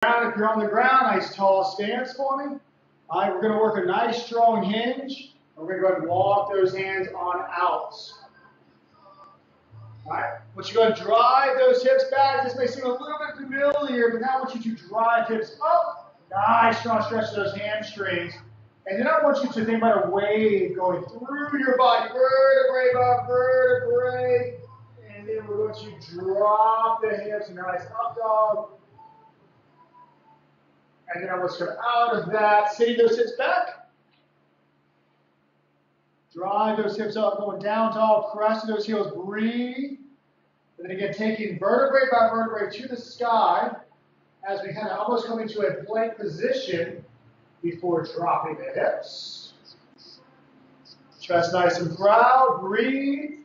If you're on the ground, nice tall stance for me. All right, we're going to work a nice strong hinge. We're going to go ahead and walk those hands on out. All right, I want you to go ahead and drive those hips back. This may seem a little bit familiar, but now I want you to drive hips up. Nice strong stretch of those hamstrings. And then I want you to think about a wave going through your body, vertebrae by vertebrae. And then we're going to drop the hips, nice up dog. And then I want you to come out of that, sitting those hips back. Drive those hips up, going down dog, pressing those heels, breathe. And then again, taking vertebrae by vertebrae to the sky as we kind of almost come into a plank position before dropping the hips. Chest nice and proud, breathe.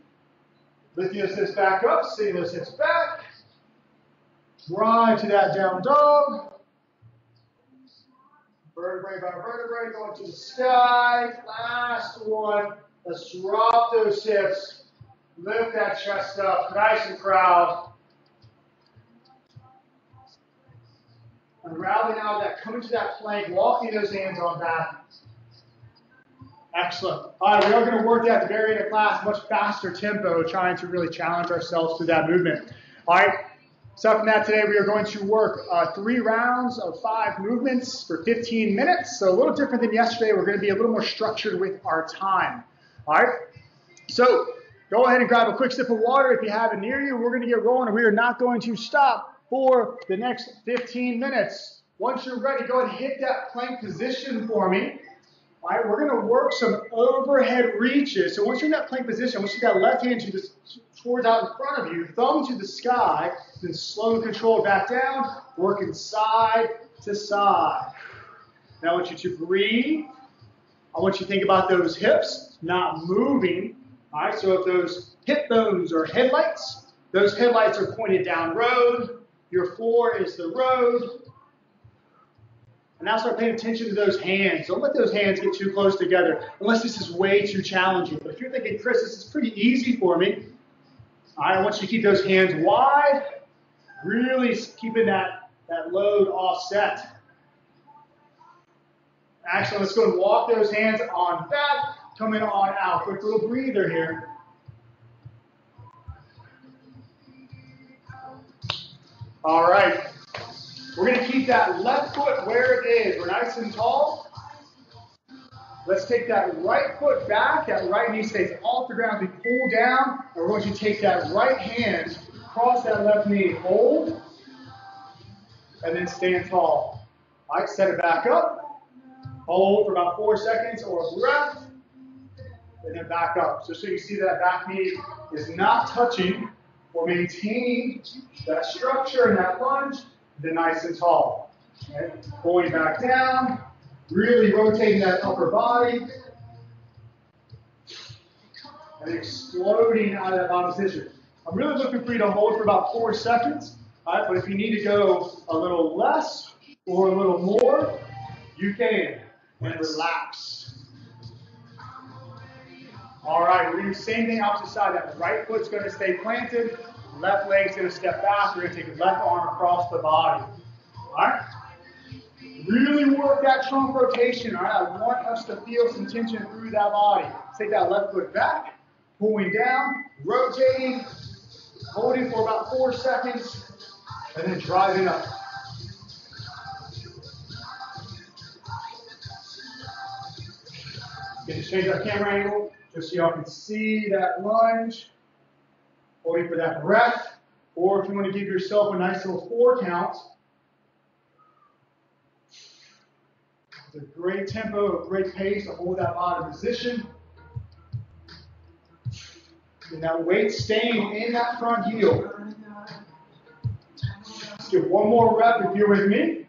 Lifting those hips back up, sitting those hips back. Drive to that down dog. Vertebrae by vertebrae, going to the sky. Last one. Let's drop those hips. Lift that chest up, nice and proud. Unraveling out of that, coming to that plank, walking those hands on back. Excellent. All right, we are going to work that at the very end of class, much faster tempo, trying to really challenge ourselves through that movement. All right, aside from that, today we are going to work 3 rounds of 5 movements for 15 minutes. So a little different than yesterday. We're going to be a little more structured with our time. All right, so go ahead and grab a quick sip of water if you have it near you. We're going to get rolling, and we are not going to stop for the next 15 minutes. Once you're ready, go ahead and hit that plank position for me. All right, we're going to work some overhead reaches. So once you're in that plank position, once you got left hand towards out in front of you, thumb to the sky, then slow and control back down, working side to side. Now I want you to breathe. I want you to think about those hips not moving. All right, so if those hip bones are headlights, those headlights are pointed down road. Your floor is the road. And now start paying attention to those hands. Don't let those hands get too close together unless this is way too challenging. But if you're thinking, Chris, this is pretty easy for me, all right, I want you to keep those hands wide, really keeping that load offset. Actually, let's go and walk those hands on back, coming on out. Quick little breather here. All right. We're going to keep that left foot where it is. We're nice and tall. Let's take that right foot back. That right knee stays off the ground. We pull down. And we're going to take that right hand, cross that left knee, hold, and then stand tall. All right, set it back up. Hold for about 4 seconds or a breath, and then back up. So you see that back knee is not touching. We're maintaining that structure and that lunge, then nice and tall. Okay? Going back down, really rotating that upper body, and exploding out of that bottom position. I'm really looking for you to hold for about 4 seconds. All right, but if you need to go a little less or a little more, you can. And relax. All right, we're going to do the same thing opposite side. That right foot's going to stay planted. Left leg's going to step back. We're going to take the left arm across the body. All right? Really work that trunk rotation. All right? I want us to feel some tension through that body. Take that left foot back, pulling down, rotating, holding for about 4 seconds, and then driving up. Can just change our camera angle just so y'all can see that lunge. Holding for that breath. Or if you want to give yourself a nice little 4 count. It's a great tempo, a great pace to hold that bottom position. And that weight staying in that front heel. Let's give one more rep if you're with me.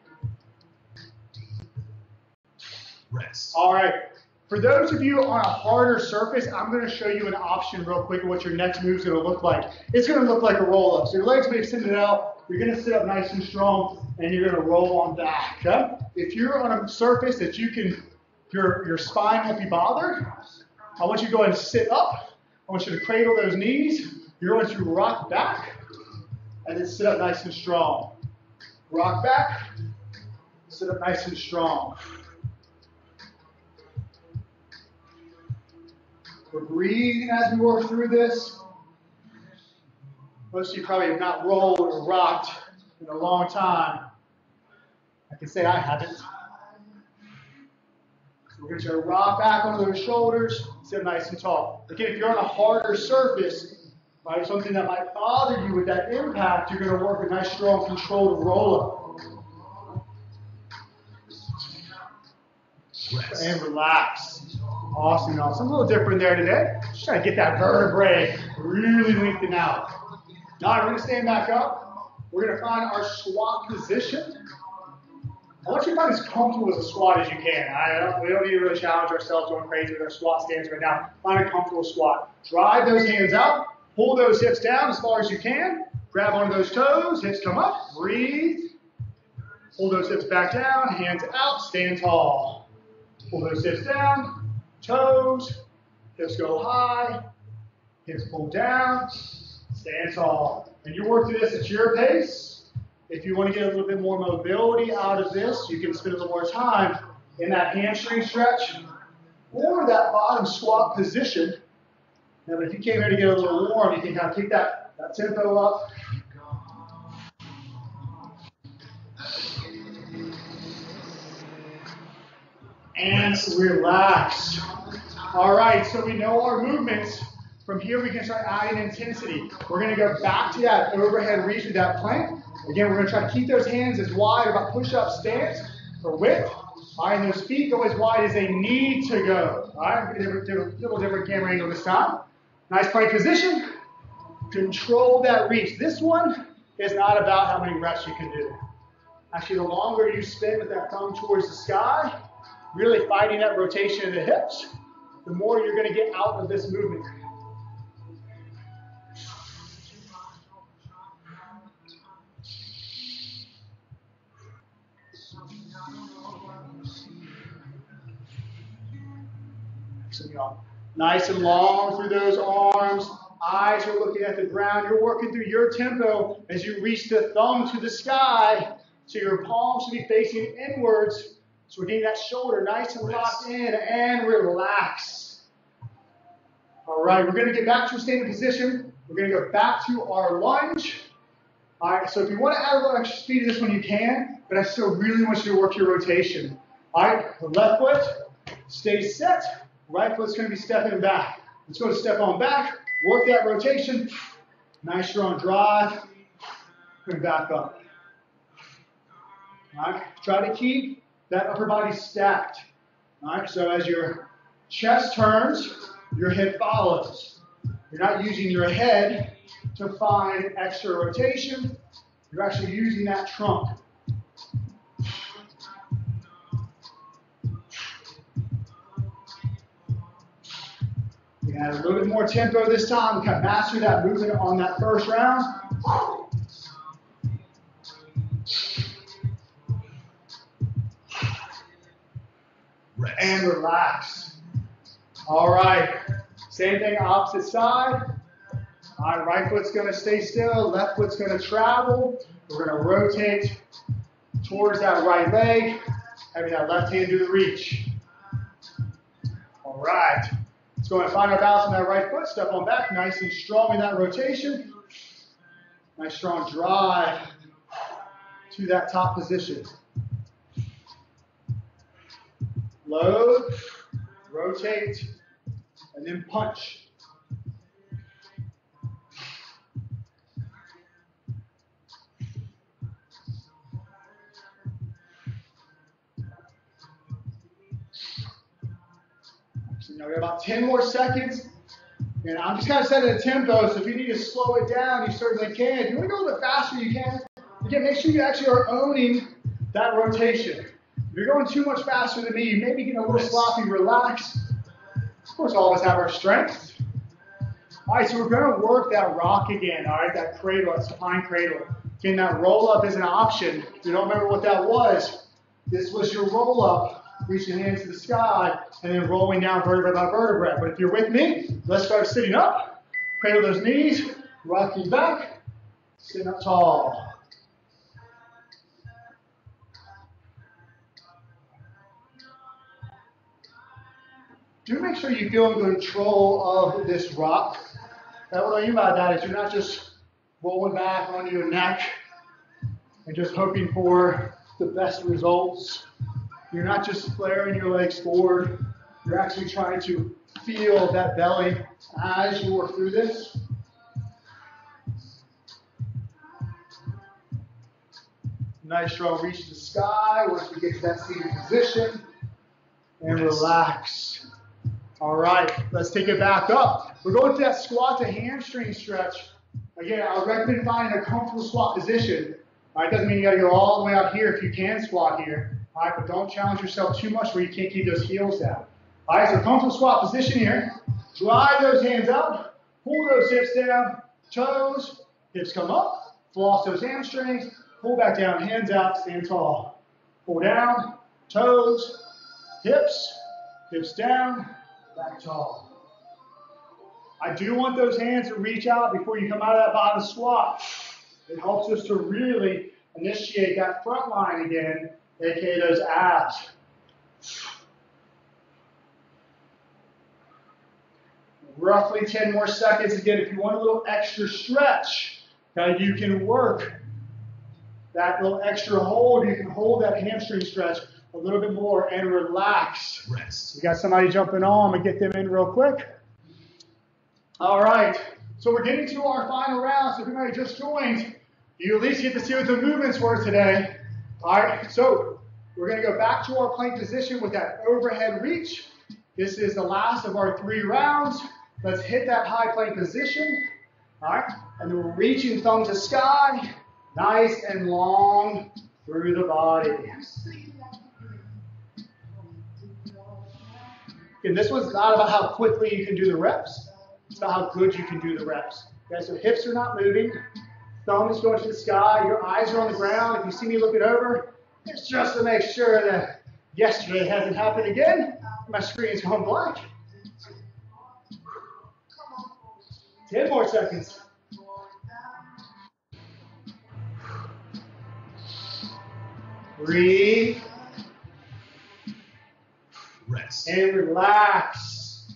Rest. All right. For those of you on a harder surface, I'm going to show you an option real quick of what your next move is going to look like. It's going to look like a roll-up. So your legs will be extended out. You're going to sit up nice and strong, and you're going to roll on back. Okay? If you're on a surface that you can, your spine won't be bothered, I want you to go ahead and sit up. I want you to cradle those knees. You're going to rock back, and then sit up nice and strong. Rock back, Sit up nice and strong. We're breathing as we work through this. Most of you probably have not rolled or rocked in a long time. I can say I haven't. So we're going to try to rock back onto those shoulders, sit nice and tall. Again, if you're on a harder surface, right, something that might bother you with that impact, you're going to work a nice, strong, controlled roll-up. And relax. Awesome. Now, something a little different there today. Just trying to get that vertebrae really lengthened out. Now, we're going to stand back up. We're going to find our squat position. I want you to find as comfortable as a squat as you can. We don't need to really challenge ourselves going crazy with our squat stance right now. Find a comfortable squat. Drive those hands out. Pull those hips down as far as you can. Grab onto those toes. Hips come up. Breathe. Pull those hips back down. Hands out. Stand tall. Pull those hips down. Toes, hips go high, hips pull down, stand tall. And you work through this at your pace. If you want to get a little bit more mobility out of this, you can spend a little more time in that hamstring stretch or that bottom squat position. Now, but if you came here to get a little warm, you can kind of kick that tempo up. And relax. All right, so we know our movements. From here, we can start adding intensity. We're going to go back to that overhead reach with that plank. Again, we're going to try to keep those hands as wide about push-up stance or width. All right, and those feet go as wide as they need to go. All right, little different camera angle this time. Nice plank position. Control that reach. This one is not about how many reps you can do. Actually, the longer you spend with that thumb towards the sky, really fighting that rotation of the hips, the more you're going to get out of this movement. Nice and long through those arms. Eyes are looking at the ground. You're working through your tempo as you reach the thumb to the sky. So your palms should be facing inwards. So we're getting that shoulder nice and locked in and relax. All right, we're going to get back to a standing position. We're going to go back to our lunge. All right, so if you want to add a little extra speed to this one, you can, but I still really want you to work your rotation. All right, the left foot stays set. Right foot's going to be stepping back. Let's go to step on back. Work that rotation. Nice strong drive. And back up. All right, try to keep that upper body stacked. All right, so as your chest turns, your head follows. You're not using your head to find extra rotation. You're actually using that trunk. We add a little bit more tempo this time. We kind of master that movement on that first round. And relax. All right. Same thing, opposite side. All right, right foot's going to stay still. Left foot's going to travel. We're going to rotate towards that right leg, having that left hand do the reach. All right. Let's go and find our balance on that right foot. Step on back, nice and strong in that rotation. Nice strong drive to that top position. Load, rotate, and then punch. So now we have about 10 more seconds. And I'm just kind of setting a tempo, so if you need to slow it down, you certainly can. If you want to go a little bit faster, you can. Again, make sure you actually are owning that rotation. If you're going too much faster than me, you may be getting a little sloppy. Relax. Of course, all of us have our strengths. All right, so we're going to work that rock again, all right, that cradle, that supine cradle. Again, that roll-up is an option. If you don't remember what that was, this was your roll-up, reaching hands to the sky, and then rolling down vertebra by vertebra. But if you're with me, let's start sitting up. Cradle those knees, rocking back, sitting up tall. do make sure you feel in control of this rock. Now, what I mean by that is you're not just rolling back onto your neck and just hoping for the best results. You're not just flaring your legs forward. You're actually trying to feel that belly as you work through this. Nice strong reach to the sky once we get to that seated position. And relax. All right, let's take it back up. We're going to that squat to hamstring stretch. Again, I would recommend finding a comfortable squat position. All right, doesn't mean you got to go all the way out here if you can squat here. All right, but don't challenge yourself too much where you can't keep those heels down. All right, so comfortable squat position here. Drive those hands up. Pull those hips down. Toes, hips come up. Floss those hamstrings. Pull back down, hands out, stand tall. Pull down, toes, hips down, back tall. I do want those hands to reach out before you come out of that bottom squat. It helps us to really initiate that front line again, aka those abs. Roughly 10 more seconds. Again, if you want a little extra stretch, okay, you can work that little extra hold. You can hold that hamstring stretch a little bit more and relax. Rest. We got somebody jumping on. I'm going to get them in real quick. All right. So we're getting to our final round. So if anybody just joined, you at least get to see what the movements were today. All right. So we're going to go back to our plank position with that overhead reach. This is the last of our 3 rounds. Let's hit that high plank position. All right. And then we're reaching thumb to sky. Nice and long through the body. And this one's not about how quickly you can do the reps. It's about how good you can do the reps. Okay, so hips are not moving. Thumb is going to the sky. Your eyes are on the ground. If you see me looking over, it's just to make sure that yesterday hasn't happened again. My screen's going blank. 10 more seconds. Breathe. Rest. And relax.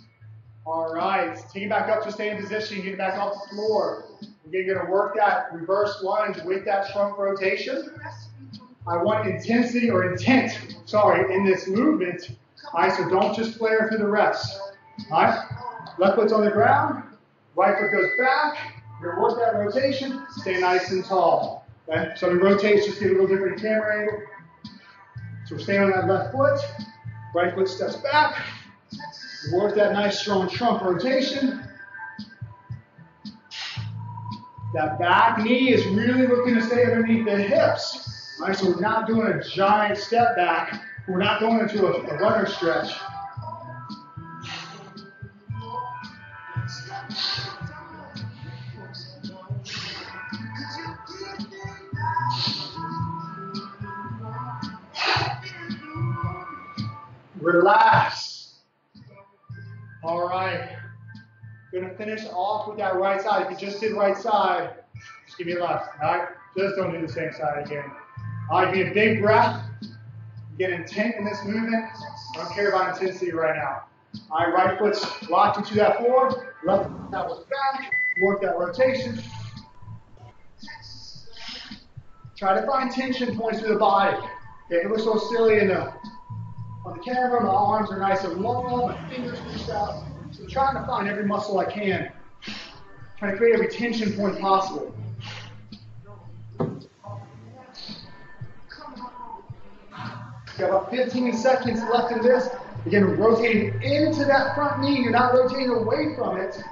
All right. Take it back up to stay in position. Get it back off the floor. We're going to work that reverse lunge with that trunk rotation. I want intensity or intent, in this movement. All right, so don't just flare through the reps. All right. Left foot's on the ground. Right foot goes back. You're going to work that rotation. Stay nice and tall. Okay? So we rotate, just get a little different camera angle. So we're staying on that left foot. Right foot steps back. Work that nice strong trunk rotation. That back knee is really looking to stay underneath the hips. All right, so we're not doing a giant step back. We're not going into a runner stretch. Relax. All right. Going to finish off with that right side. If you just did right side, just give me left. All right. Just don't do the same side again. All right. Give me a big breath. Get intent in this movement. I don't care about intensity right now. All right. Right foot's locked into that floor. Left foot that was back. Work that rotation. Try to find tension points through the body. Okay, it looks so silly on the camera. My arms are nice and long. My fingers reach out. So I'm trying to find every muscle I can. Trying to create every tension point possible. Got about 15 seconds left in this. Again, rotating into that front knee. You're not rotating away from it.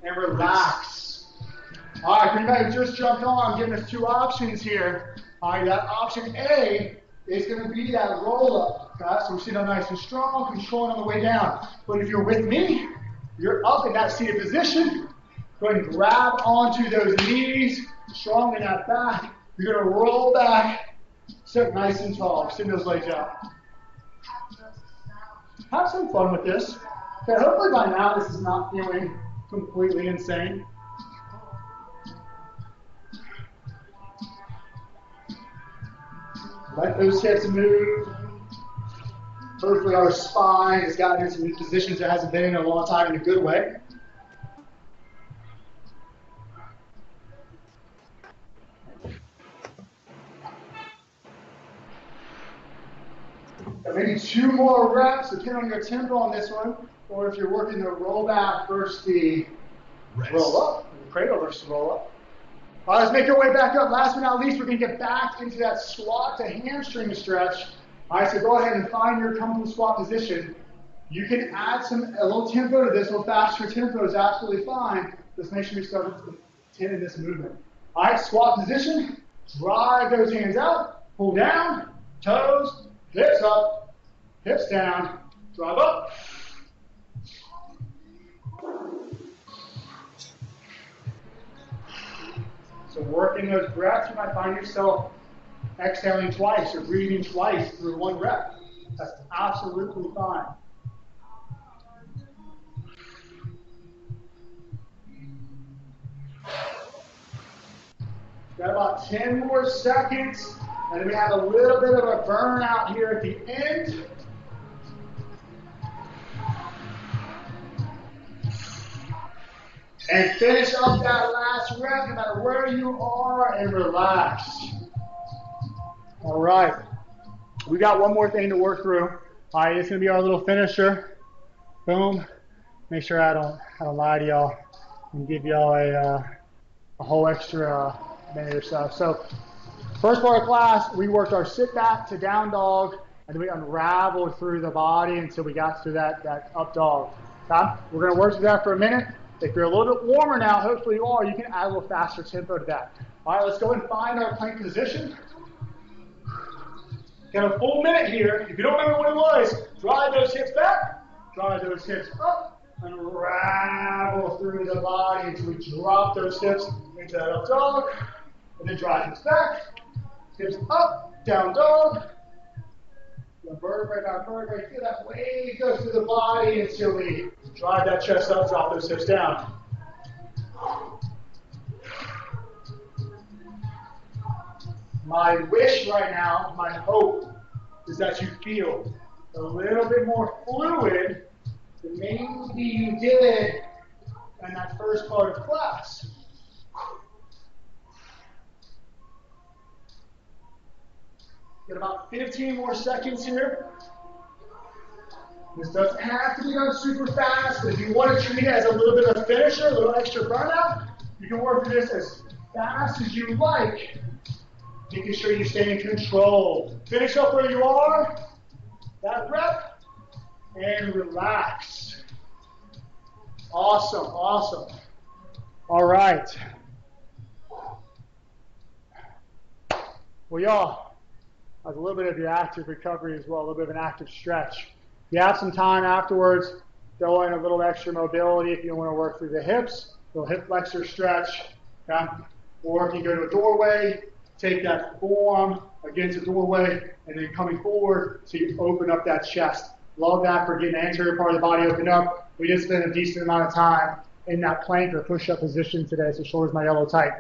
And relax. All right, for anybody who just jumped on, I'm giving us 2 options here. All right, that option A is going to be that roll up. Okay? So we're sitting up nice and strong, controlling on the way down. But if you're with me, you're up in that seated position. Go ahead and grab onto those knees, strong in that back. You're going to roll back, sit nice and tall, extend those legs out. Have some fun with this. Okay, hopefully by now this is not feeling completely insane. Let those hips move. Hopefully our spine has gotten into some positions it hasn't been in a long time in a good way. Maybe 2 more reps, depending on your tempo on this one, or if you're working the roll back versus the roll up, the cradle versus roll up. All right, let's make our way back up. Last but not least, we're going to get back into that squat to hamstring stretch. All right, so go ahead and find your comfortable squat position. You can add a little tempo to this, a little faster tempo is absolutely fine. Just make sure you start with 10 in this movement. All right, squat position, drive those hands out, pull down, toes, hips up, hips down, drive up. So working those breaths, you might find yourself exhaling twice or breathing twice through 1 rep. That's absolutely fine. Got about 10 more seconds, and then we have a little bit of a burnout here at the end. And finish up that last rep, no matter where you are, and relax. All right. We got one more thing to work through. All right, it's going to be our little finisher. Boom. Make sure I don't lie to y'all and give y'all a whole extra minute or so. So first part of class, we worked our sit back to down dog, and then we unraveled through the body until we got to that up dog. Okay? We're going to work through that for a minute. If you're a little bit warmer now, hopefully you are, you can add a little faster tempo to that. All right, let's go and find our plank position. Got a full minute here. If you don't remember what it was, drive those hips back, drive those hips up, unravel through the body until we drop those hips into that up dog, and then drive hips back, hips up, down dog. Vertebrae by vertebrae, feel that wave go through the body until we drive that chest up, drop those hips down. My wish right now, my hope, is that you feel a little bit more fluid than maybe you did in that first part of class. Get about 15 more seconds here. This doesn't have to be done super fast, but if you want to treat it as a little bit of a finisher, a little extra burnout, you can work through this as fast as you like, making sure you stay in control. Finish up where you are, that rep, and relax. Awesome, awesome. All right. Well, y'all, a little bit of your active recovery as well, a little bit of an active stretch. If you have some time afterwards, throw in a little extra mobility if you want to work through the hips, a little hip flexor stretch, okay? Or if you go to a doorway, take that forearm against the doorway, and then coming forward so you open up that chest. Love that for getting the anterior part of the body opened up. We did spend a decent amount of time in that plank or push-up position today, so shoulders my elbow tight.